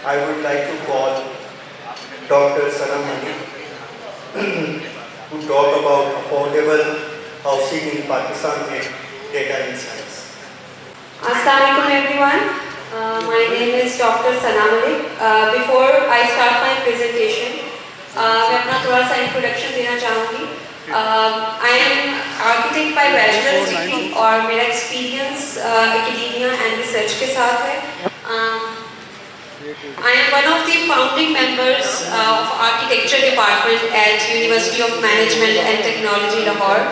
I would like to call Dr. Sanam Malik to talk about affordable housing in Pakistan and data insights. Assalamualaikum everyone. My name is Dr. Sanam Malik. Before I start my presentation, मैं अपना थोड़ा सा introduction देना चाहूँगी. I am architect by bachelor's degree और मेरा experience academia and research के साथ है. I am one of the founding members of architecture department at University of Management and Technology Lahore,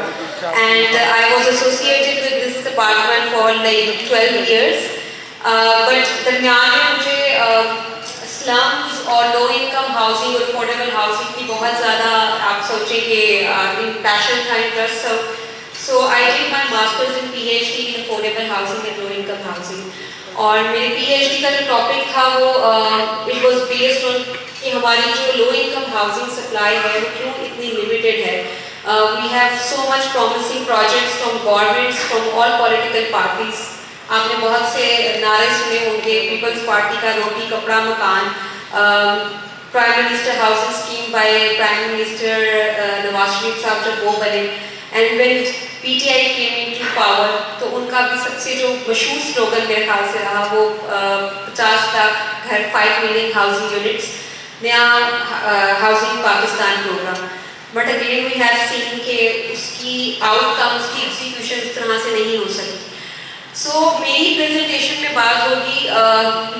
and I was associated with this department for like 12 years. But दरमियान में मुझे slums और low income housing और affordable housing की बहुत ज़्यादा आप सोचें कि passion था, interest. So I did my masters and PhD in affordable housing and low income housing. और मेरे PhD का जो टॉपिक था वो it was based on कि हमारी जो low income housing supply है वो क्यों इतनी limited है. We have so much promising projects from governments from all political parties. आपने बहुत से नारे सुने होंगे, पीपल्स पार्टी का रोटी कपड़ा मकान, prime minister housing scheme by prime minister Nawaz Sharif साहब जब वो बने, and when PTI came into power तो उनका भी सबसे जो मशहूर स्लोगन मेरे ख्याल से रहा वो 50 लाख घर 5 million housing units Naya housing Pakistan programme. But again we have seen के उसकी आउटकम उसकी एग्जीक्यूशन इस तरह से नहीं हो सकी. सो मेरी प्रेजेंटेशन में बात होगी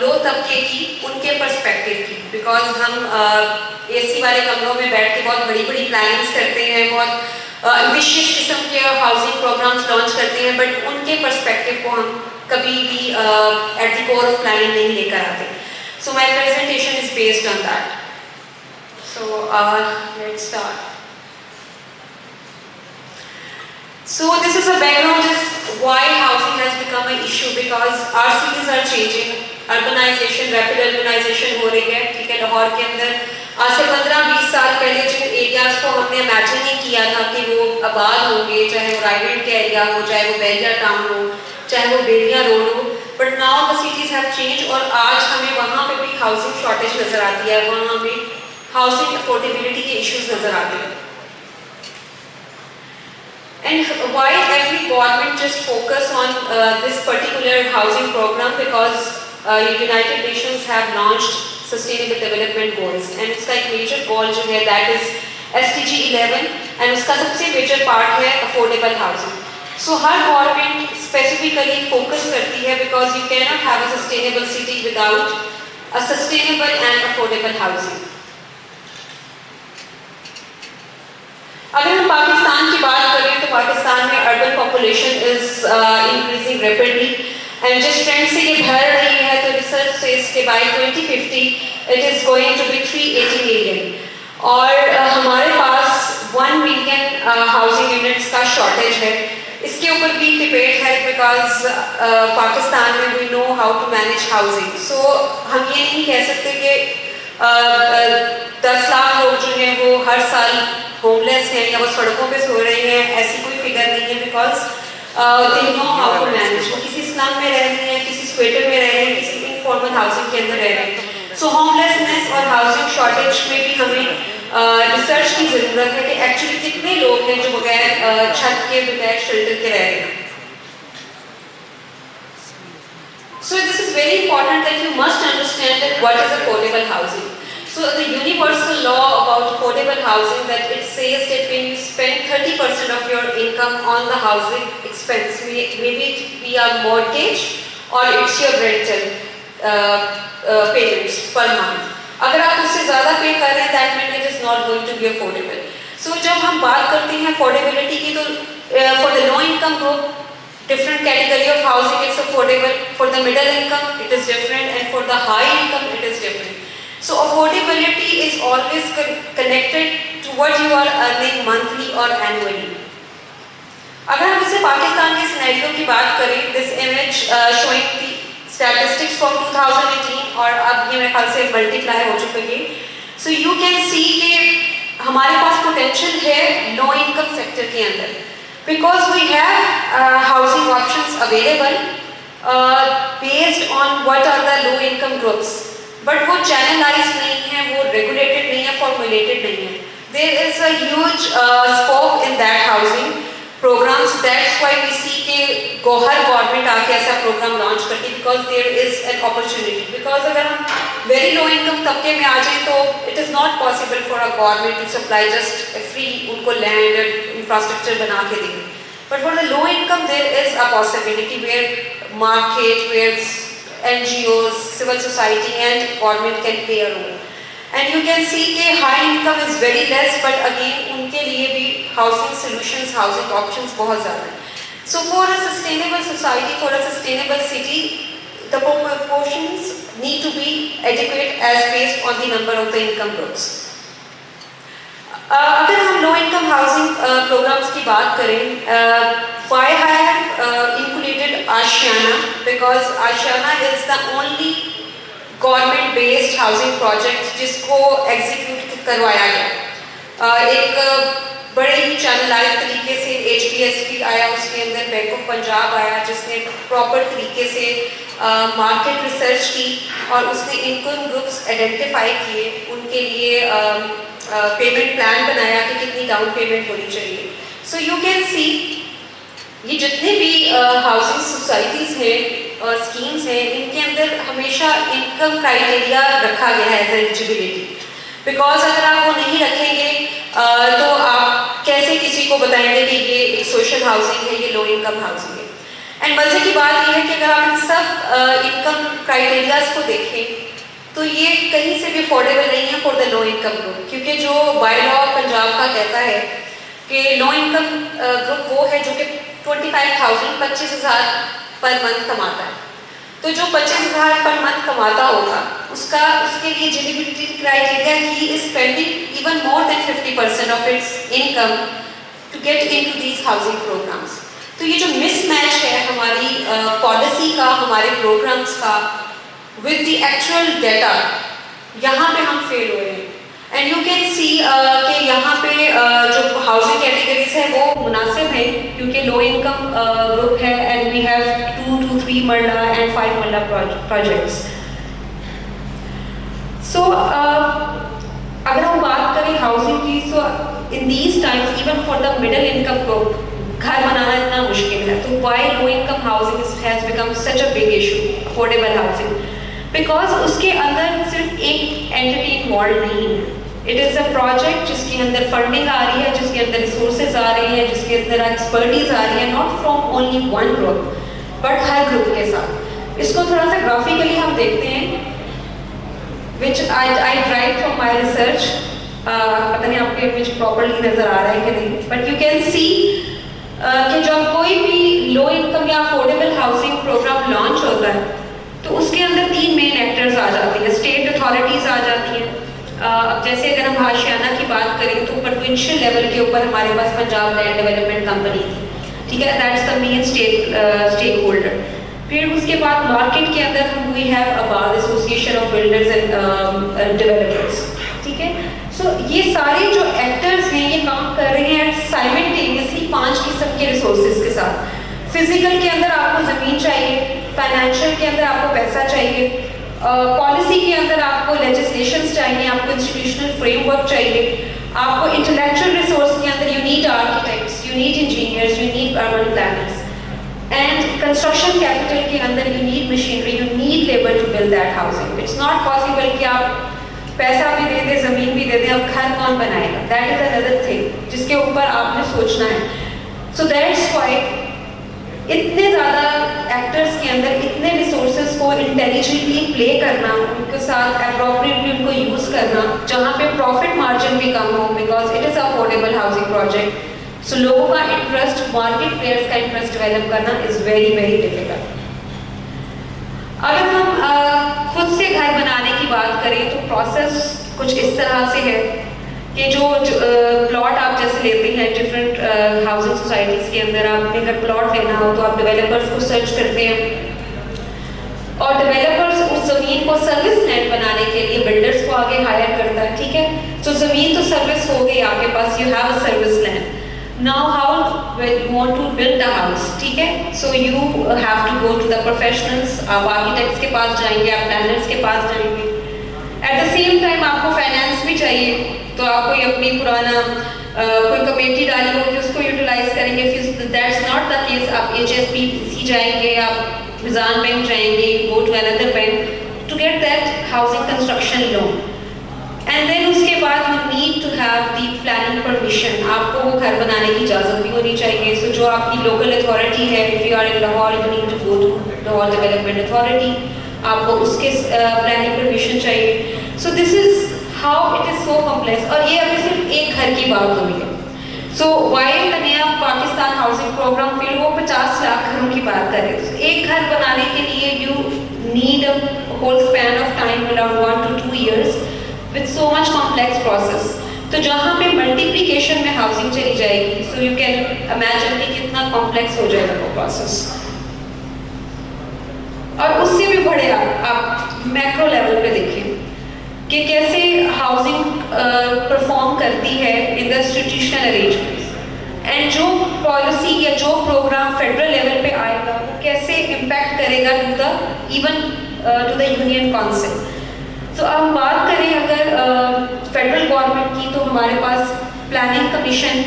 लो तबके की उनके पर्सपेक्टिव की, बिकॉज हम AC वाले कमरों में बैठ के बहुत बड़ी बड़ी प्लानिंग्स करते हैं, बहुत एम्बिशियस किस्म के हाउसिंग प्रोग्राम्स लॉन्च करते हैं, बट उनके पर्सपेक्टिव को हम कभी भी at the core of planning नहीं लेकर आते. So my presentation is based on that. So let's start. So this is a background of why housing has become an issue, because our cities are changing, urbanization, rapid urbanization हो रही है. ठीक है, लाहौर के अंदर आज से 15-20 साल पहले जिन एरियाज को हमने इमेजिन नहीं किया था कि वो आबाद होंगे, चाहे वो राइवेंट के एरिया हो, चाहे वो बैरिया टाउन हो, चाहे वो बेरिया रोड हो, but now the cities have change और आज हमें वहाँ पे भी हाउसिंग शॉर्टेज नजर आती है, वहाँ हमें हाउसिंग अफोर्डेबिलिटी के इश्यूज नजर आते हैं. And why every government just focus on this particular housing program? Because United Nations have launched Sustainable Development Goals, and उसका एक major goal जो है that is SDG 11, and उसका सबसे major part है affordable housing. So हर government specifically focus करती है because you cannot have a sustainable city without a sustainable and affordable housing. अगर हम पाकिस्तान की बात करें तो पाकिस्तान में urban population is increasing rapidly, and जिस ट्रेंड से ये बढ़ रही है तो रिसर्च सेज के by 2050 it is going to be 380 million, और हमारे पास 1 मिलियन हाउसिंग यूनिट्स का शॉर्टेज है. इसके ऊपर भी डिबेट है बिकॉज पाकिस्तान में we know how to manage housing. So हम ये नहीं कह सकते कि 10 लाख लोग जो हैं वो हर साल होमलेस हैं या वो सड़कों पे सो रहे हैं, ऐसी कोई फिगर नहीं है, because they know how to manage. वो किसी स्लम में रह रहे हैं, किसी स्क्वेटर में रह रहे हैं, किसी इनफॉर्मल हाउसिंग के अंदर रह रहे हैं. सो होमलेसनेस और हाउसिंग शॉर्टेज में भी हमें रिसर्च की ज़रूरत है कि एक्चुअली कितने लोग हैं जो बगैर छत के बगैर शेल्टर के रह रहे हैं. So this is very important that you must understand that what is affordable housing. So the universal law about affordable housing that it says that when you spend 30% of your income on the housing expense, maybe it be a mortgage or it's your rental payments per month. अगर आप उससे ज़्यादा पे कर रहे हैं, that means it is not going to be affordable. So जब हम बात करते हैं affordability की तो for the low income group different category of housing is affordable, for the middle income it is different, and for the high income it is different. So affordability is always connected to what you are earning monthly or annually. अगर हम इसे पाकिस्तान के scenario की बात करें, this image showing the statistics from 2018 और अब ये मेरे ख्याल से मल्टीप्लाई हो चुके हैं. So you can see कि हमारे पास पोटेंशियल है लो इनकम सेक्टर के अंदर, because we have housing options available based on what are the low income groups. But वो चैनलाइज नहीं है, वो रेगुलेटेड नहीं है, फॉर्मुलेटेड नहीं है. There is a huge scope in that housing programs. That's why we see कि हर government आके ऐसा प्रोग्राम लॉन्च करती है, because there is an opportunity. Because अगर हम very low income तबके में आ जाएं तो it is not possible for a government to supply just free उनको land and infrastructure बना के देंगे. But for the low income there is a possibility where market, where NGOs, civil society and government can play a role. And you can see कि high income is very less, but again उनके लिए भी housing solutions, housing options बहुत ज़्यादा हैं. So for a sustainable society, for a sustainable city, the proportions need to be adequate as based on the number of the income groups. अगर हम low income housing programs की बात करें, why I have included Ashiana, because Ashiana is the only government based housing project जिसको execute करवाया गया. एक बड़े ही चैनलाइज तरीके से HPSP आया, उसके अंदर बैंक ऑफ पंजाब आया जिसने प्रॉपर तरीके से मार्केट रिसर्च की और उसने इनकम ग्रुप्स आइडेंटिफाई किए, उनके लिए पेमेंट प्लान बनाया कि कितनी डाउन पेमेंट होनी चाहिए. सो यू कैन सी ये जितने भी हाउसिंग सोसाइटीज़ हैं, स्कीम्स हैं, इनके अंदर हमेशा इनकम क्राइटेरिया रखा गया है एज एलिजिबिलिटी. बिकॉज अगर आप वो नहीं रखेंगे तो आप कैसे किसी को बताएंगे कि ये एक सोशल हाउसिंग है, ये लो इनकम हाउसिंग है. एंड मजे की बात यह है कि अगर आप इन सब इनकम क्राइटेरियाज को देखें तो ये कहीं से भी अफोर्डेबल नहीं है for the low income group, क्योंकि जो बाय लॉ पंजाब का कहता है कि लो इनकम ग्रुप वो है जो कि 25,000 पर मंथ कमाता है. तो जो 25,000 पर मंथ कमाता होगा उसके लिए eligibility criteria he is spending even more than 50% of its income to get into these housing programmes. तो ये जो मिसमैच है हमारी पॉलिसी का, हमारे प्रोग्राम्स का विद द एक्चुअल डेटा, यहाँ पे हम फेल हुए हैं. एंड यू कैन सी कि यहाँ पे जो हाउसिंग कैटेगरीज है वो मुनासिब है, क्योंकि लो इनकम ग्रुप है एंड वी हैव 2 to 3 मरला एंड 5 मरला प्रोजेक्ट्स. सो अगर हम बात करें हाउसिंग की, so in these times even for the middle income group घर बनाना इतना मुश्किल है. तो why low income housing has become such a big issue, affordable housing, because उसके अंदर सिर्फ एक एंटिटी इन्वॉल्व नहीं है. इट इज़ अ प्रोजेक्ट जिसके अंदर फंडिंग आ रही है, जिसके अंदर रिसोर्सेज आ रहे हैं, जिसके अंदर एक्सपर्टीज आ रही है, not from only one group but हर ग्रुप के साथ. इसको थोड़ा सा ग्राफिकली हम देखते हैं, which I drive from my research. पता नहीं आपके विच प्रॉपरली नज़र आ रहा है कि नहीं, बट यू कैन सी कि जब कोई भी लो इनकम या अफोर्डेबल हाउसिंग प्रोग्राम लॉन्च होता है तो उसके अंदर 3 मेन एक्टर्स आ जाती हैं. स्टेट अथॉरिटीज़ आ जाती हैं. अब जैसे अगर हम आशियाना की बात करें तो प्रोविंशियल लेवल के ऊपर हमारे पास पंजाब लैंड डेवलपमेंट कंपनी थी, ठीक है, that's the main stakeholder. फिर उसके बाद मार्केट के अंदर हम we have bar association of builders and developers, ठीक है. सो ये सारे जो एक्टर्स हैं ये काम कर रहे हैं साइमल्टेनियसली 5 किस्म के रिसोर्सेज के साथ. फिजिकल के अंदर आपको ज़मीन चाहिए, फाइनेंशियल के अंदर आपको पैसा चाहिए, पॉलिसी के अंदर आपको लेजिस्लेशंस चाहिए, आपको इंस्टीट्यूशनल फ्रेमवर्क चाहिए, आपको इंटेलेक्चुअल रिसोर्स के अंदर you need architects, you need engineers, you need urban planners, and construction capital के अंदर you need machinery, you need labour to build that housing. It's not possible कि आप पैसा भी दे दें, ज़मीन भी दे दें, अब घर कौन बनाएगा? दैट इज़ अनदर थिंग जिसके ऊपर आपने सोचना है. सो दैट्स व्हाई इतने ज़्यादा एक्टर्स के अंदर इतने रिसोर्सेज को इंटेलिजेंटली प्ले करना, उनके साथ अप्रोप्रिएटली उनको यूज़ करना, जहाँ पे प्रॉफिट मार्जिन भी कम हो, because it is affordable housing project. So लोगों का इंटरेस्ट, मार्केट प्लेयर्स का इंटरेस्ट डेवलप करना इज़ वेरी वेरी डिफिकल्ट. अगर हम खुद से घर बनाने की बात करें तो प्रोसेस कुछ इस तरह से है कि जो प्लॉट आप जैसे लेते हैं डिफरेंट हाउसिंग सोसाइटीज़ के अंदर, आपने अगर प्लॉट लेना हो तो आप डेवलपर्स को सर्च करते हैं और डेवलपर्स उस ज़मीन को सर्विस लैंड बनाने के लिए बिल्डर्स को आगे हायर करता है, ठीक है. तो ज़मीन तो सर्विस हो गई आपके पास, you have a service land. Now how you want to build the house, ठीक है. So you have to go to the professionals. आप आर्किटेक्ट्स के पास जाएंगे, आप प्लानर्स के पास जाएंगे, आपको फाइनेंस भी चाहिए तो आप कोई अपनी पुराना कोई कमेटी डाली होगी उसको यूटिलाइज करेंगे. That's not the case. आप HSBC जाएंगे, आप मिजान बैंक जाएंगे, go to another bank to get that housing construction loan. And then उसके बाद you need to have the planning permission. आपको वो घर बनाने की इजाज़त भी होनी चाहिए. सो जो आपकी लोकल अथॉरिटी है, if you are in Lahore you need to go to Lahore development authority, आपको उसके प्लानिंग परमिशन चाहिए. So this is how it is so complex. और ये अभी सिर्फ एक घर की बात हुई है. सो वाई द नया पाकिस्तान हाउसिंग प्रोग्राम फिर वो 50 लाख घरों की बात करें. तो एक घर बनाने के लिए you need a whole span of time around 1 to 2 years with so much complex process. तो जहाँ पे मल्टीप्लिकेशन में हाउसिंग चली जाएगी, सो यू कैन इमेजिन कि कितना कॉम्प्लेक्स हो जाएगा वो प्रोसेस. और उससे भी बड़े आप मैक्रो लेवल पे देखें कि कैसे हाउसिंग परफॉर्म करती है in the institutional arrangements. And जो पॉलिसी या जो प्रोग्राम फेडरल लेवल पे आएगा वो कैसे इम्पैक्ट करेगा टू द यूनियन काउंसिल. तो अब हम बात करें अगर फेडरल गवर्नमेंट की, तो हमारे पास प्लानिंग कमीशन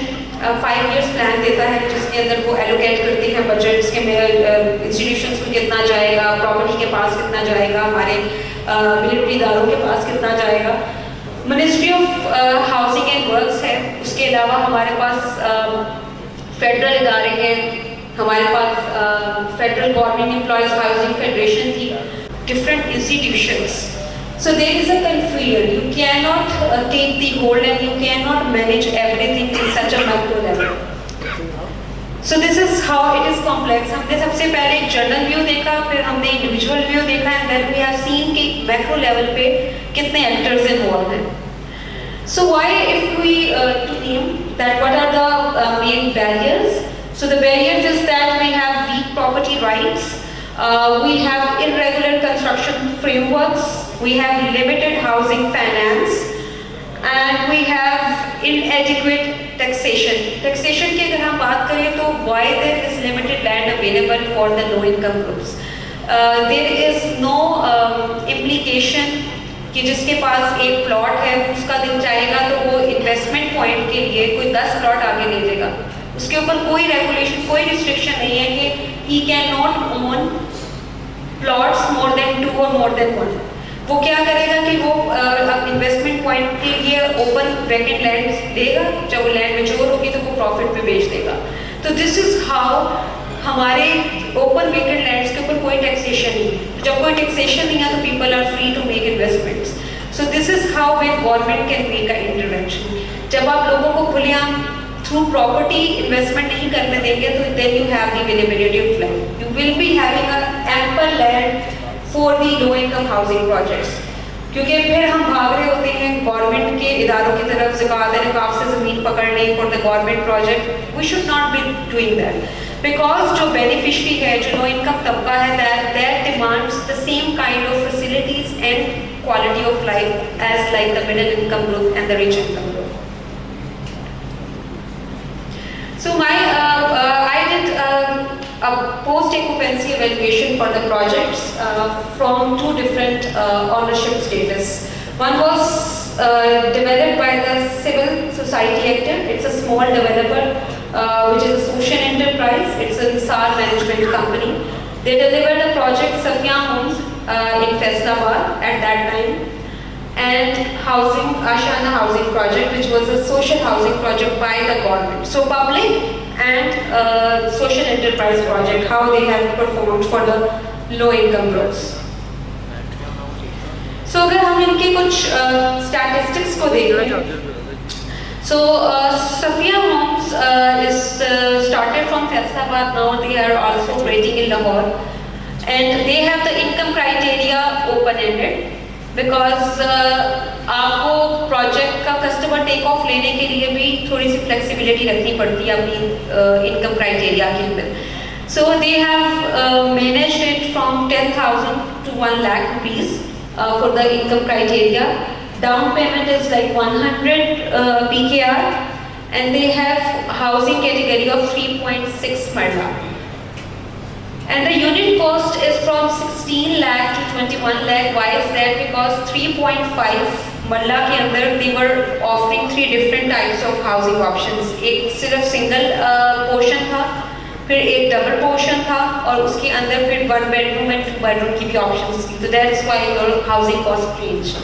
5 years प्लान देता है जिसके अंदर वो एलोकेट करते हैं बजट, इसके इंस्टीट्यूशंस में कितना जाएगा, प्रॉपर्टी के पास कितना जाएगा, हमारे मिलिट्री इदारों के पास कितना जाएगा. Ministry of housing and works है. उसके अलावा हमारे पास फेडरल इदारे हैं, हमारे पास federal government employees housing federation थी, different institutions. So there is a confusion. You cannot take the whole and you cannot manage everything in such a macro level. So this is how it is complex. हमने सबसे पहले एक general view देखा, फिर हमने individual view देखा, and then we have seen कि macro level पे कितने एक्टर्स इन्वॉल्व हैं. So why, if we to name that, what are the main barriers? So the barriers is that we have weak property rights, we have irregular construction frameworks, we have limited housing finance, and we have inadequate taxation. Taxation की अगर हम बात करें तो why there is limited land available for the low income groups? There is no implication कि जिसके पास एक plot है उसका दिन जाएगा तो वो इन्वेस्टमेंट पॉइंट के लिए कोई 10 प्लॉट आगे ले जाएगा. उसके ऊपर कोई रेगुलेशन, कोई रिस्ट्रिक्शन नहीं है कि he cannot own plots more than 2 or more than 1. वो क्या करेगा कि वो अब इन्वेस्टमेंट पॉइंट के लिए ओपन वैकेंट लैंड लेगा, जब वो लैंड मेच्योर होगी तो वो प्रॉफिट पे बेच देगा. तो दिस इज हाउ हमारे ओपन वैकेंट लैंड्स के ऊपर कोई टैक्सेशन नहीं है. जब कोई टैक्सेशन नहीं है तो people are free to make investments. So this is how when government can make a intervention. जब आप लोगों को खुलेआम थ्रू प्रॉपर्टी इन्वेस्टमेंट नहीं करने देंगे तो then you have the availability of land. You will be having a ample land for the low income housing projects. क्योंकि फिर हम भाग रहे होते हैं गवर्नमेंट के इदारों की तरफ ज़कात रिकाब से ज़मीन पकड़ने for the government project. We should not be doing that, because जो बेनिफिशरी है, जो लो इनकम तबका है, that demands the same kind of facilities and quality of life as like the middle income group and the rich income group. So I did a post-occupancy evaluation for the projects from 2 different ownership status. One was developed by the civil society actor. It's a small developer which is a social enterprise. It's a Nisar management company. They delivered the project Safia Homes in Faisalabad at that time, and housing Ashana housing project, which was a social housing project by the government. So public and social enterprise project, how they have performed for the low income groups. So अगर हम इनके कुछ statistics को देखें, so Safia Homes is started from Faisalabad. Now they are also operating in Lahore, and they have the income criteria open-ended. Because आपको project का customer take of लेने के लिए भी थोड़ी सी फ्लेक्सिबिलिटी रखनी पड़ती है अपनी इनकम क्राइटेरिया के अंदर. So they have managed it from 10,000 to 1 lakh rupees for the income criteria. Down payment is like 100 PKR, and they have housing category of 3.6 per lakh. And the unit cost is from 16 lakh to 21 lakh. Why is that? Because 3.5 मल्ला के अंदर they were offering 3 different types of housing options. एक सिर्फ single portion था, फिर एक double portion था, और उसके अंदर फिर 1 bedroom and 2 bedroom की भी ऑप्शंस थी. So that's why your housing cost changed.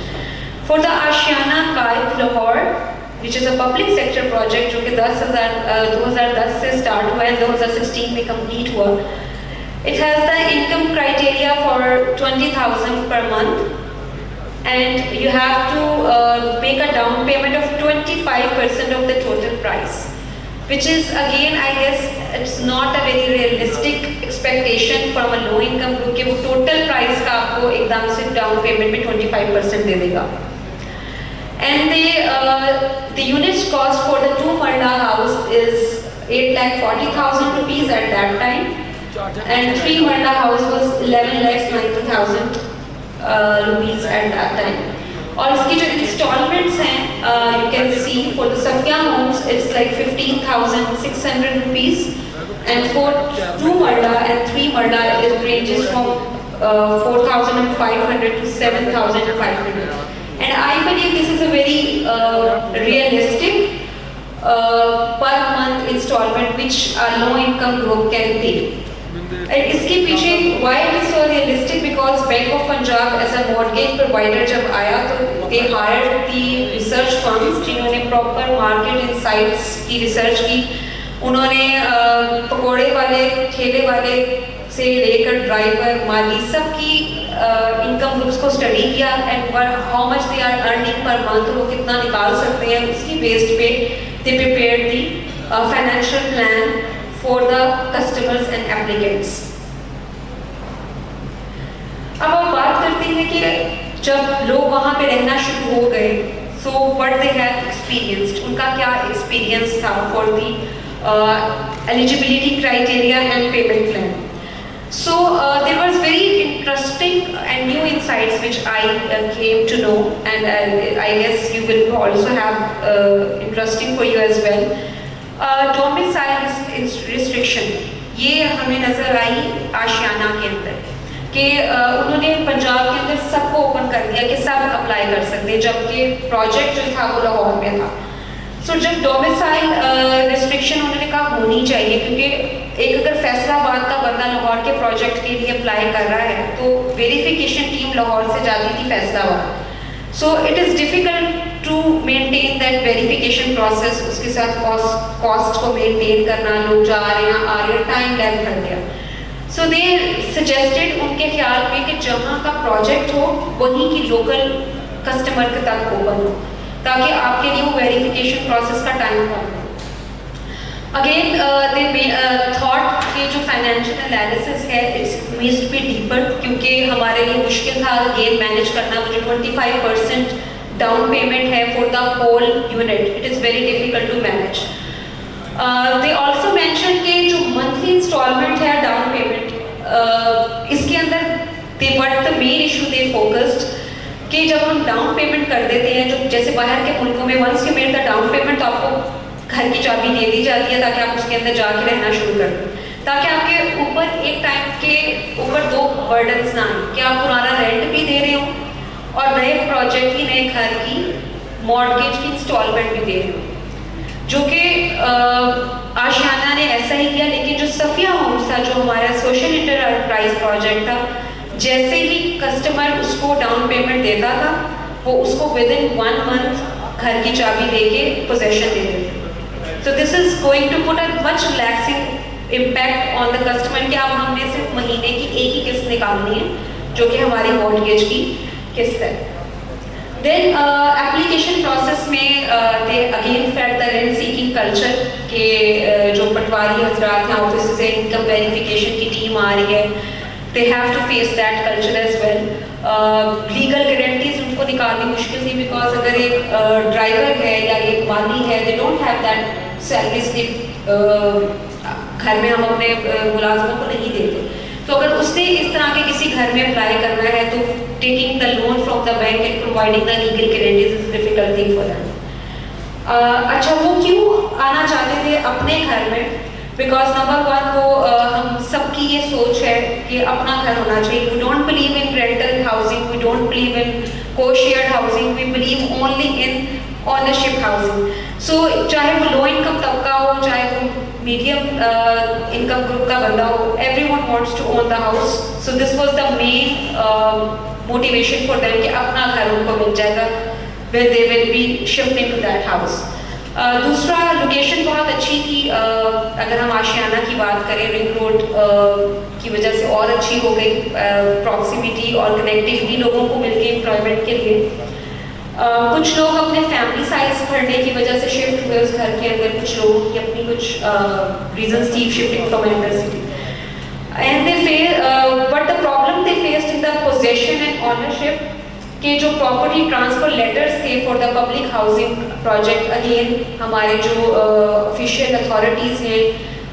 For the Ashiana Qaid Lahore, which is a public sector project जो कि 2010 से स्टार्ट हुआ है, 2016 में कंप्लीट हुआ. It has the income criteria for 20,000 per month. And you have to make a down payment of 25% of the total price, which is again I guess it's not a very realistic expectation from a low income group कि वो total price का आपको एकदम से down payment में 25% दे देगा. And the units cost for the 2 Marla house is 8,40,000 rupees at that time, and 3 Marla house was 11,90,000 rupees at that time. और इसकी जो installments हैं, you can see for the Safia homes it's like 15,600 rupees, and for 2 Marla and 3 Marla it ranges from 4,500 to 7,500. And I believe this is a very realistic per month installment which a low income group can pay. And इसके पीछे why it is so realistic, because Bank of Punjab as a mortgage provider जब आया तो they hired the research firms जिन्होंने proper market insights की research की. उन्होंने पकोड़े वाले, ठेले वाले से लेकर ड्राइवर, माली सबकी इनकम ग्रुप्स को स्टडी किया, and how much they are earning per month, वो कितना निकाल सकते हैं, उसकी बेस्ड पे they prepared the financial plan for the customers and applicants. अब हम बात करते हैं कि जब लोग वहाँ पे रहना शुरू हो गए, so what they have experienced, उनका क्या experience था for the eligibility criteria and payment plan. So there was very interesting and new insights which I came to know, and I guess you will also have interesting for you as well. Domicile restriction ये हमें नज़र आई आशियाना के अंदर कि उन्होंने पंजाब के अंदर सबको ओपन कर दिया कि सब अप्लाई कर सकते हैं, जबकि प्रोजेक्ट जो था वो लाहौर में था. सो जब डोमिसाइल रिस्ट्रिक्शन उन्होंने कहा होनी चाहिए, क्योंकि एक अगर फैसलाबाद का बंदा लाहौर के प्रोजेक्ट के लिए अप्लाई कर रहा है तो वेरिफिकेशन टीम लाहौर से जाती थी Faisalabad. So it is difficult to maintain that verification process, उसके साथ कॉस्ट को मेंटेन करना, लोग जा रहे हैं आ रहे हैं, टाइम लैग कर गया. सो दे सजेस्टेड, उनके ख्याल में कि जहाँ का प्रोजेक्ट हो वहीं की लोकल कस्टमर के तक ओपन हो, ताकि आपके लिए वो वेरिफिकेशन प्रोसेस का टाइम कम हो. अगेन दे थॉट कि जो फाइनेंशियल एनालिसिस है it's needs to be deeper, क्योंकि हमारे लिए मुश्किल था अगेन मैनेज करना. वो जो 25% डाउन पेमेंट है for the whole unit, it is very difficult to manage. They also mention कि जो मंथली इंस्टॉलमेंट है डाउन पेमेंट, इसके अंदर they what the main issue they focused कि जब हम डाउन पेमेंट कर देते हैं, जो जैसे बाहर के मुल्कों में once you made the down payment तो आपको घर की चाबी दे दी जाती है ताकि आप उसके अंदर जाके रहना शुरू कर दें, ताकि आपके ऊपर एक टाइम के ऊपर 2 बर्डन्स ना आए कि आप पुराना रेंट भी दे रहे हो और नए प्रोजेक्ट की, नए घर की मॉर्गेज की इंस्टॉलमेंट भी दे रहे हो, जो कि आशियाना ने ऐसा ही किया. लेकिन जो सफिया होम्स था, जो हमारा सोशल इंटरप्राइज प्रोजेक्ट था, जैसे ही कस्टमर उसको डाउन पेमेंट देता था वो उसको विद इन 1 मंथ घर की चाबी देके पोजेशन दे देते. So this is going to put a much relaxing impact on the customer कि अब हमने सिर्फ महीने की एक ही किस्त निकालनी है, जो कि हमारी मॉर्गेज की किस्त है. Then application process में they again fed the rent seeking culture के जो पटवारी हजरात हैं ऑफिस से इनकम वेरिफिकेशन की टीम आ रही है, they have to face that culture as well. Legal guarantees उनको निकालनी मुश्किल थी, बिकॉज अगर एक ड्राइवर है या एक माली है, दे don't have that salary slip, घर में हम अपने मुलाजमों को नहीं देते. तो अगर उसने इस तरह के किसी घर में अप्लाई करना है तो taking the loan from the bank and providing the legal guarantees is difficult thing for them. अच्छा, वो क्यों आना चाहते थे अपने घर में? बिकॉज नंबर 1 वो हम सबकी ये सोच है कि अपना घर होना चाहिए. We don't believe in rental housing, we don't believe in co shared housing, we believe ownership housing. So चाहे वो लो इनकम तबका हो, चाहे वो मीडियम इनकम ग्रुप का बंदा हो, everyone wants to own the house. So this was the main motivation for them कि अपना घर उनको मिल जाएगा where they will be shifting to that house. दूसरा लोकेशन बहुत अच्छी थी। अगर हम आशियाना की बात करें, रिंग रोड की वजह से और अच्छी हो गई, प्रॉक्सिमिटी और कनेक्टिविटी लोगों को मिल गई एम्प्लॉयमेंट के लिए। कुछ लोग अपने फैमिली साइज बढ़ने की वजह से शिफ्ट हुए उस घर के अंदर, कुछ लोगों की अपनी कुछ रीजंस थी shifting from another city, and but the problem they faced in the possession and ownership के जो प्रॉपर्टी ट्रांसफर लेटर्स थे for the public housing project. Again हमारे जो ऑफिशियल अथॉरिटीज़ हैं,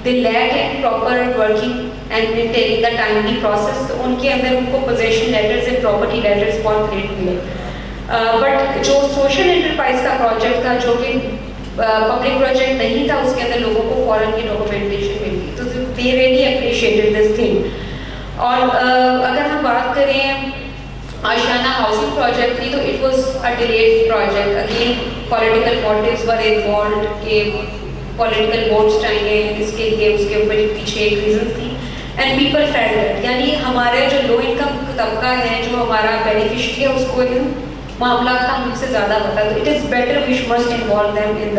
they lack in proper working and maintaining the timely process, तो उनके अंदर उनको possession letters and property letters बहुत लेट मिले। बट जो सोशल एंटरप्राइज का प्रोजेक्ट था, जो कि पब्लिक प्रोजेक्ट नहीं था, उसके अंदर लोगों को फॉरन की डॉक्यूमेंटेशन मिली, तो they really appreciated this thing. और अगर हम बात करें आशियाना हाउसिंग प्रोजेक्ट की, तो it was a delayed project. Again political motives were involve के पॉलिटिकल वोट्स चाहिए इसके लिए, उसके ऊपर पीछे एक रीजन थी, एंड पीपल फेल्ट दैट, यानी हमारे जो लो इनकम तबका है, जो हमारा बेनिफिशियरी है, उसको इन मामला का हमसे ज़्यादा पता, तो it is better we must involve them in the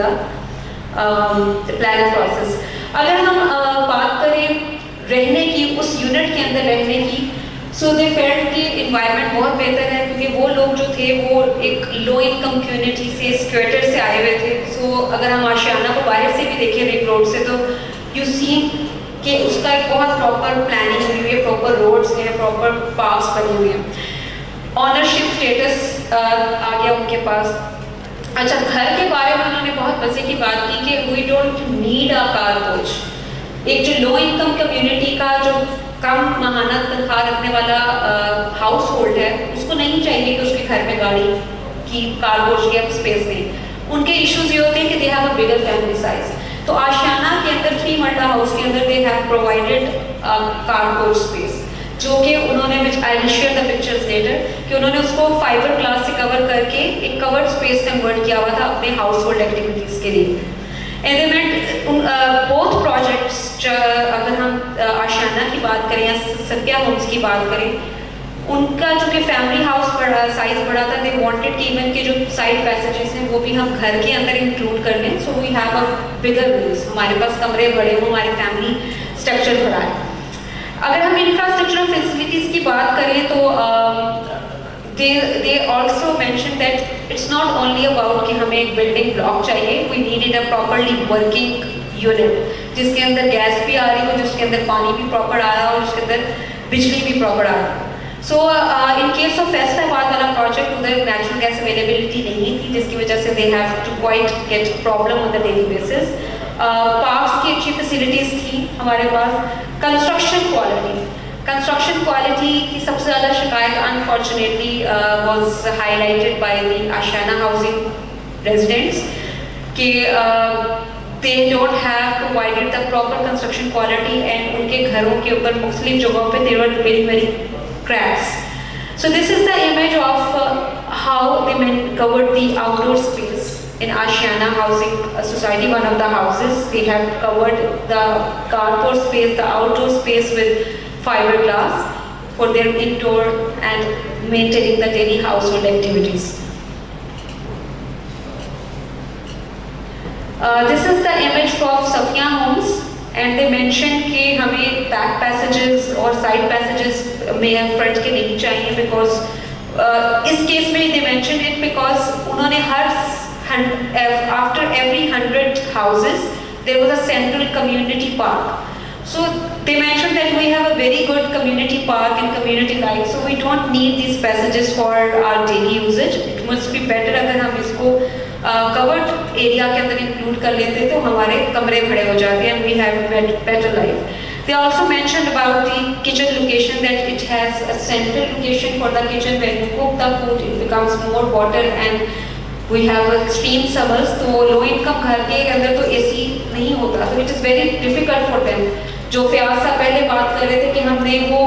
planning process. अगर हम बात करें रहने की, उस यूनिट के अंदर रहने की, सो दे फेल्ट कि इन्वायरमेंट बहुत बेहतर है, क्योंकि वो लोग जो थे वो एक लो इनकम कम्युनिटी से, स्क्वेटर से आए हुए थे। सो अगर हम आशियाना को बाहर से भी देखें रिंग रोड से, तो यू सी कि उसका एक बहुत प्रॉपर प्लानिंग हुई हुई है, प्रॉपर रोड्स हैं, प्रॉपर पार्क्स बने हुए हैं, ऑनरशिप स्टेटस आ गया उनके पास। अच्छा, घर के बारे में उन्होंने बहुत मजे की बात की कि we don't need a car coach. एक जो लो इनकम कम्युनिटी का जो कम माहाना तनख्वाह रखने वाला हाउस होल्ड है, उसको नहीं चाहिए कि उसके घर में गाड़ी की कार कोच की स्पेस दें। उनके इश्यूज ये होते हैं कि they have a bigger family size. तो आशियाना के अंदर 3 मरला हाउस के अंदर दे हैव प्रोवाइडेड कार कोच स्पेस, जो कि उन्होंने, which I will share the pictures later, कि उन्होंने उसको फाइबर ग्लास से कवर करके एक कवर्ड स्पेस कन्वर्ट किया हुआ था अपने हाउस होल्ड एक्टिविटीज़ के लिए। एलिमेंट बोथ प्रोजेक्ट्स, अगर हम आशियाना की बात करें या सत्या होम्स की बात करें, उनका जो कि फैमिली हाउस बड़ा साइज बड़ा था, दे वांटेड कि इवन के जो साइड पैसेजेस हैं वो भी हम घर के अंदर इंक्लूड कर लें। So we have a bigger rooms, हमारे पास कमरे बड़े हों, हमारी फैमिली स्ट्रक्चर बड़ा है। अगर हम इंफ्रास्ट्रक्चरल फैसिलिटीज़ की बात करें, तो they also mentioned that it's not only about कि हमें एक बिल्डिंग ब्लॉक चाहिए, we needed a properly working unit जिसके अंदर गैस भी आ रही हो, जिसके अंदर पानी भी प्रॉपर आ रहा हो, जिसके अंदर बिजली भी प्रॉपर आ रहा हो। सो इन केस ऑफ फैसलाबाद वाला प्रोजेक्ट, उधर नेचुरल गैस अवेलेबिलिटी नहीं थी, जिसकी वजह से they have to quite get problem on the daily basis. Parks की अच्छी फैसिलिटीज़ थी हमारे पास। कंस्ट्रक्शन क्वालिटी की सबसे ज़्यादा शिकायत unfortunately was highlighted by the Ashiana housing residents कि they don't have provided the proper construction quality, and उनके घरों के ऊपर मुख्तलिफ जगहों पे there were very very cracks. So this is the image of how they covered the outdoor space in Ashiana Housing Society. One of the houses, they have covered the carport space, the outdoor space with fiberglass for their indoor and maintaining the daily household activities. This is the image of Safia Homes. And they mention कि हमें back passages और side passages में front के नहीं चाहिए, because इस case में they mention it because उन्होंने हर after every 100 houses there was a central community park. So they mentioned that we have a very good community park and community life, so we don't need these passages for our daily usage. It must be better अगर हम इसको covered area के अंदर include कर लेते तो हमारे कमरे बड़े हो जाते हैं and we have better life. They also mentioned about the kitchen location, that it has a central location for the kitchen. When you cook the food, it becomes more water and we have extreme summers. तो low income घर के अंदर तो AC नहीं होता, तो it is very difficult for them. जो फयाज साहब पहले बात कर रहे थे कि हमने वो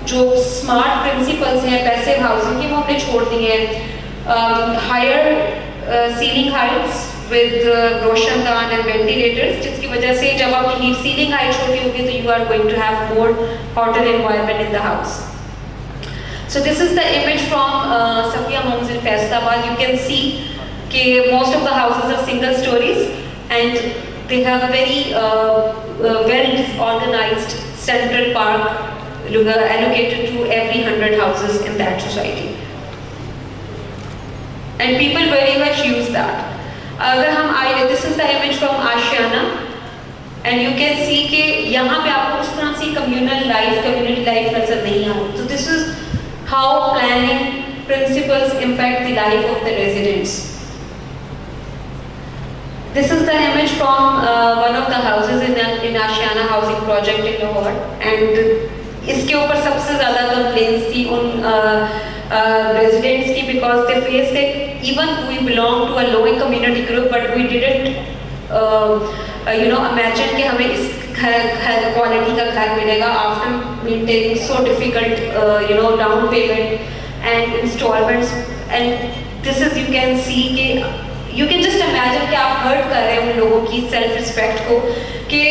जो स्मार्ट प्रिंसिपल्स हैं पैसिव हाउसिंग की, वो हमने छोड़ दिए हैं. Higher ceiling heights with roshandan and ventilators, जिसकी वजह से जब आपकी ceiling height छोटी होगी तो you are going to have more hotter environment in the house. So this is the image from Safiya Homes in Faisalabad. You can see that most of the houses are single stories and they have a very well organized central park allocated to every 100 houses in that society. And people very much use that. This is the image from Ashiana, and you can see कि यहाँ पे आपको उस तरह से community life नजर नहीं आ रही. So this is how planning principles impact the life of the residents. This is the image from one of the houses in Ashiana housing project in Lahore, and इसके ऊपर सबसे ज़्यादा complaints थी उन residents की, because they faced that even we belong to a low-income community group, but we didn't imagine कि हमें इस घर quality का घर मिलेगा after maintaining so difficult down payment and installments. And this is, you can see कि you can just imagine कि आप hurt कर रहे हैं उन लोगों की self respect को, कि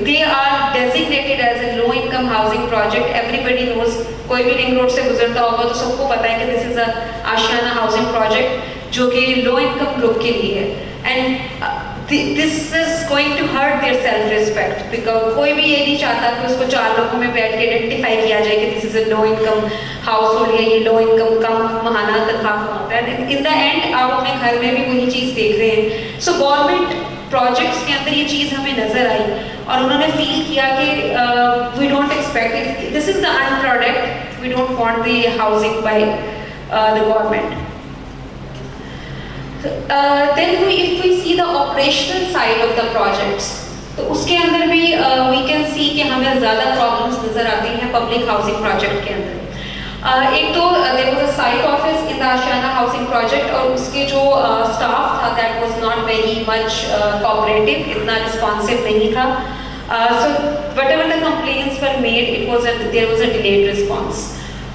they are designated as a low income housing project. Everybody knows, कोई भी रिंग रोड से गुजरता होगा तो सबको पता है कि this is a Ashiana housing project जो कि low income group के लिए है. And this is going to hurt their self respect, because कोई भी ये नहीं चाहता कि उसको 4 लोगों में बैठ के आइडेंटिफाई किया जाए कि this is a low income household या ये low income कम महाना तनख्वाह कमाता है. In the end आप अपने घर में भी वही चीज़ देख रहे हैं. So government projects के अंदर ये चीज़ हमें नजर आई और उन्होंने फील किया कि we don't expect it. This is the end product. We don't want the housing by the government. Then if we see the operational side of the projects, तो उसके अंदर भी we can see कि हमें ज़्यादा problems नज़र आती हैं public housing project के अंदर. एक तो there was a site office in the Ashiana housing project और उसके जो staff था that was not very much cooperative, इतना responsive नहीं था. So whatever the complaints were made, there was a delayed response.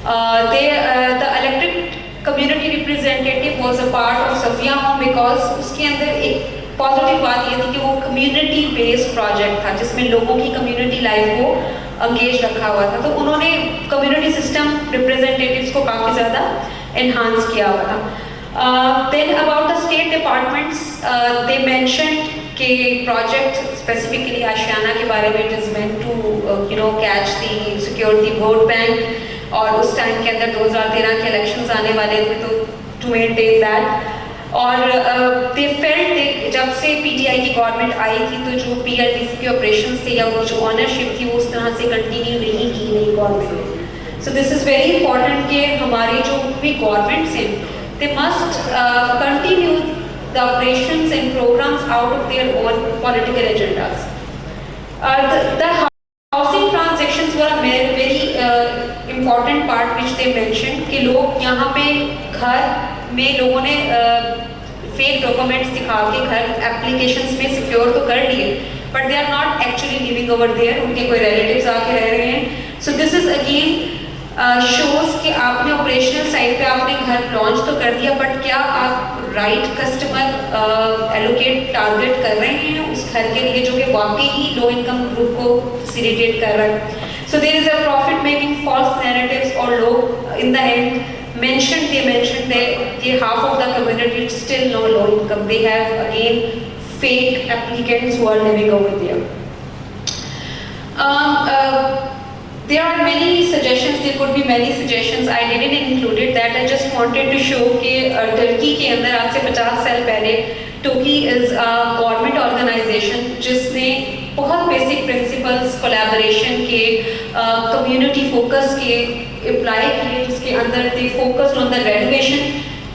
The elected community representative was a part of Safiya Home because उसके अंदर एक पॉजिटिव बात ये थी कि वो कम्युनिटी बेस्ड प्रोजेक्ट था जिसमें लोगों की कम्युनिटी लाइफ को एंगेज रखा हुआ था. तो उन्होंने कम्युनिटी सिस्टम रिप्रेजेंटेटिव्स को काफ़ी ज़्यादा एनहांस किया हुआ था. Then about the state departments, they mentioned कि project specifically Ashiana के बारे में it is meant to catch the security vote bank, और उस टाइम के अंदर 2013 के इलेक्शंस आने वाले थे तो टू मेंटेन दैट. और दे फेल्ट जब से पीटीआई की गवर्नमेंट आई थी तो जो पीएलडीसी के ऑपरेशंस थे या वो जो ऑनरशिप थी वो उस तरह से कंटिन्यू नहीं की नई गवर्नमेंट ने. So this is very important कि हमारे जो भी गवर्नमेंट्स हैं they must continue the operations and programmes out of their own political agendas. The housing transactions were a very important part which they mentioned कि लोग यहाँ पे घर में लोगों ने fake documents दिखा के घर applications में secure तो कर लिए, but they are not actually living over there. उनके कोई relatives आके रह रहे हैं. So this is again shows कि आपने operational side पे आपने घर launch तो कर दिया, but क्या आप right customer allocate target कर रहे हैं उस घर के लिए जो कि वाकई ही low income group को facilitate कर रहा है. So there is a profit-making false narratives, or low in the end they mentioned that half of the community is still no low income. They have again fake applicants who are living over there. There are many suggestions. There could be many suggestions. I didn't include it. That I just wanted to show कि Turkey के अंदर आज से 50 साल पहले Turkey is a government organization जिसने बहुत basic principles collaboration के कम्युनिटी फोकस के अप्लाई किए, जिसके अंदर they focused on the renovation.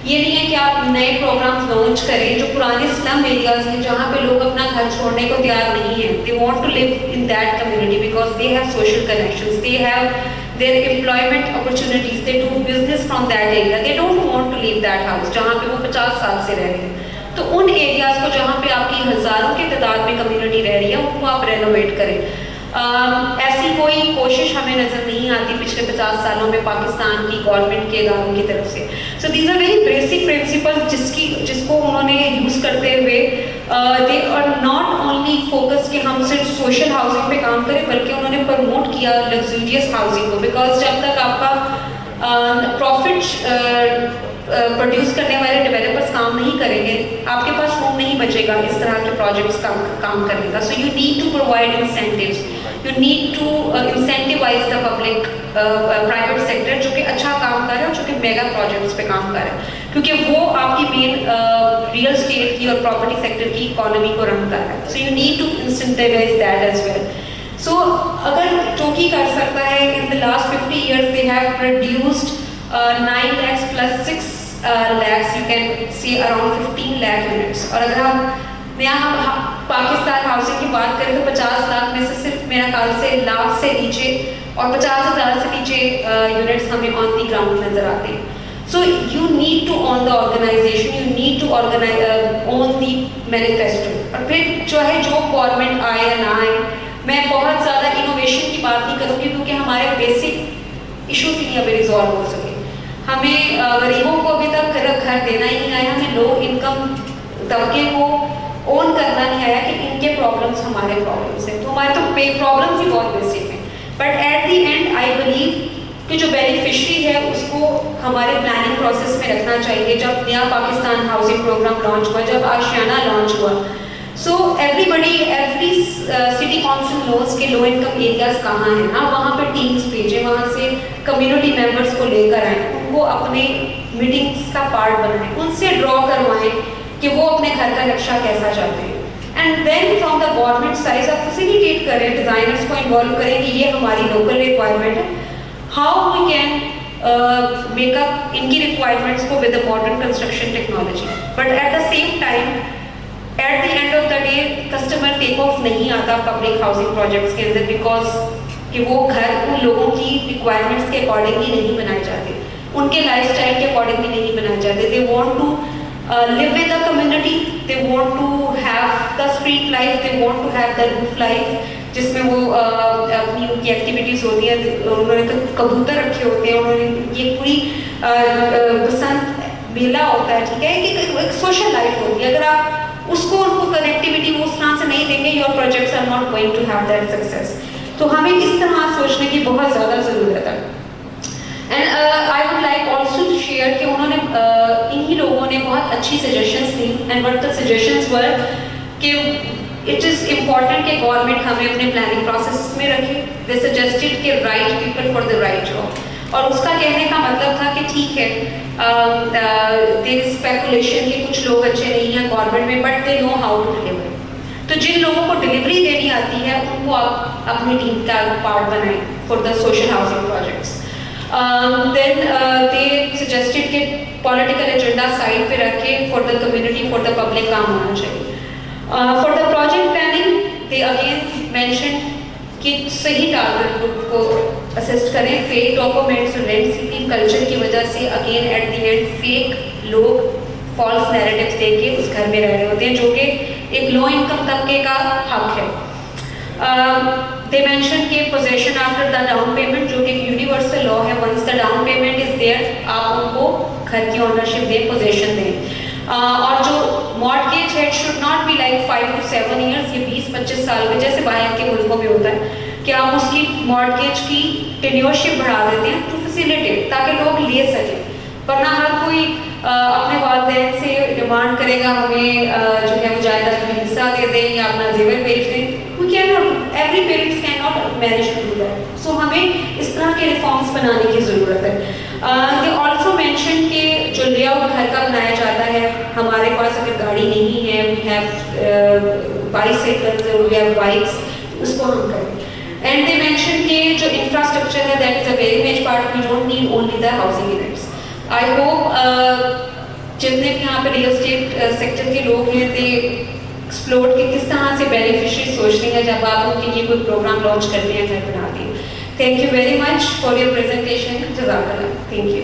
ये नहीं है कि आप नए प्रोग्राम्स लॉन्च करें जो पुराने स्लम एरियाज हैं जहाँ पे लोग अपना घर छोड़ने को तैयार नहीं हैं. They want to live in that community because they have social connections, they have their employment opportunities, they do business from that area. They don't want to leave that house जहाँ पे वो 50 साल से रह रहे हैं. तो उन एरियाज को जहाँ पे आपकी हज़ारों की तादाद में कम्युनिटी रह रही है उनको आप रेनोवेट करें. ऐसी कोई कोशिश हमें नज़र नहीं आती पिछले 50 सालों में पाकिस्तान की गवर्नमेंट के इदारों की तरफ से. So these are very basic principles जिसको उन्होंने उन्होंने यूज़ करते हुए they are not only focus कि हम सिर्फ सोशल हाउसिंग पे काम करें, बल्कि उन्होंने प्रमोट किया लग्जूरियस हाउसिंग को, बिकॉज जब तक आपका प्रॉफिट प्रोड्यूस करने वाले डेवलपर्स काम नहीं करेंगे, आपके पास होम नहीं बचेगा इस तरह के प्रोजेक्ट्स काम करने का. So you need to provide incentives, you need to incentivize the public private sector जो कि अच्छा काम कर रहा है और जो कि मेगा प्रोजेक्ट्स पे काम कर रहा है, क्योंकि वो आपकी मेन रियल स्टेट की और प्रॉपर्टी सेक्टर की इकोनॉमी को रन कर रहा है. So you need to incentivize that as well. So अगर टोकी कर सकता है, in the last 50 years they have produced 9 lakhs plus 6 lakhs, you can see around 15 lakh units. और अगर हम पाकिस्तान हाउसिंग की बात करें तो 50 लाख में से सिर्फ मेरा ख्याल से लाख से नीचे और 50,000 से नीचे यूनिट्स हमें ऑन दी ग्राउंड नजर आते हैं. So you need to own the organization, you need to own the manifesto. और फिर जो है, जो गवर्नमेंट आए या ना आए, मैं बहुत ज़्यादा इनोवेशन की बात नहीं करूँगी, क्योंकि हमारे बेसिक इशूज ही नहीं अभी रिजॉल्व हो सके. हमें गरीबों को अभी तक घर देना ही नहीं आया, हमें लो इनकम तबके को ओन करना नहीं आया कि इनके प्रॉब्लम्स हमारे प्रॉब्लम्स हैं. तो हमारे तो प्रॉब्लम्स ही बहुत बेसिक हैं. But at the and I believe कि जो बेनिफिशरी है उसको हमारे प्लानिंग प्रोसेस में रखना चाहिए. जब नया पाकिस्तान हाउसिंग प्रोग्राम लॉन्च हुआ, जब आशियाना लॉन्च हुआ, so every city council knows के लो इनकम एरियाज कहाँ हैं. आप वहाँ पे टीम्स भेजें, वहाँ से कम्युनिटी मेंबर्स को लेकर आएँ, उनको अपने मीटिंग्स का पार्ट बनाएं, उनसे ड्रॉ करवाएं कि वो अपने घर का नक्शा कैसा चाहते हैं. And then from the government side आप फैसिलिटेट करें, डिज़ाइनर्स को इन्वॉल्व करें कि ये हमारी लोकल रिक्वायरमेंट है, हाउ वी कैन मेकअप इनकी रिक्वायरमेंट्स को with the modern construction technology. But at the same time at the end of the day customer take off नहीं आता पब्लिक हाउसिंग प्रोजेक्ट्स के अंदर, बिकॉज कि वो घर उन लोगों की रिक्वायरमेंट्स के अकॉर्डिंगली नहीं बनाए जाते, उनके लाइफस्टाइल के अकॉर्डिंगली नहीं बनाए जाते. They want to live with the community, they want to have the street life, they want to have the roof life, जिसमें वो अपनी उनकी एक्टिविटीज़ होती हैं. उन्होंने कबूतर रखे होते हैं, उन्होंने ये पूरी बसंत मेला होता है, ठीक है, कि एक सोशल लाइफ होती है. अगर आप उसको उनको कनेक्टिविटी वो उस तरह से नहीं देंगे, your projects are not going to have that success. तो हमें इस तरह सोचने की बहुत ज़्यादा ज़रूरत है. And I would like also to share कि उन्होंने इन्हीं लोगों ने बहुत अच्छी सजेशंस दी. And what the suggestions were कि इट इज़ इम्पॉर्टेंट कि गवर्नमेंट हमें अपने प्लानिंग प्रोसेस में रखे. दे सजेस्टेड कि right people for the right job. और उसका कहने का मतलब था कि ठीक है, देयर इज स्पेकुलेशन कि कुछ लोग अच्छे नहीं हैं गवर्नमेंट में, but they know how to deliver. तो जिन लोगों को डिलीवरी देनी आती है उनको आप अपनी टीम का पार्ट बनाएं for the social housing projects. Then they suggested कि पॉलिटिकल एजेंडा साइड पे रखे, for the community, for the public काम होना चाहिए. For the project planning they again mention कि सही टारगेट ग्रुप को असिस्ट करें. Fake documents, rent seeking culture की वजह से again eight the and fake लोग फॉल्स नैरेटिव्स दे के उस घर में रह रहे होते हैं, जो कि एक लो इनकम तबके का हक है. They mentioned कि possession after the down payment, जो कि यूनिवर्सल लॉ है, once the down payment is there, आप उनको घर की ओनरशिप दें, पोजेशन दें. और जो मॉर्गेज है, should not be like 5 to 7 years, ये 20-25 साल में जैसे बाहर के मुल्कों में होता है कि आप उसकी मॉर्गेज की टेन्योरशिप बढ़ा देते हैं टू फैसिलिटेट, ताकि लोग ले सकें. वरना हर कोई अपने वालिदैन से डिमांड करेगा हमें जो है वो जायदाद में हिस्सा दे दें या अपना जेवर बेच दें. We can not, every parents can not manage to do that. So हमें इस तरह के रिफॉर्म्स बनाने की ज़रूरत है. दे ऑल्सो मेंशन कि जो लेआउट घर का बनाया जाता है, हमारे पास अगर गाड़ी नहीं है, we have bicycles, we have bikes, उसको हम करें. एंड दे मेंशन कि जो इंफ्रास्ट्रक्चर है that is a very major part, we don't need only the housing units. I hope जितने भी यहाँ पे रियल एस्टेट सेक्टर के लोग हैं, दे एक्सप्लोर कि किस तरह से बेनिफिशियरी सोचते हैं जब आप उनके लिए कोई प्रोग्राम लॉन्च करते हैं, घर बनाते हैं. Thank you very much for your presentation. जज़ाकल्लाह. Thank you.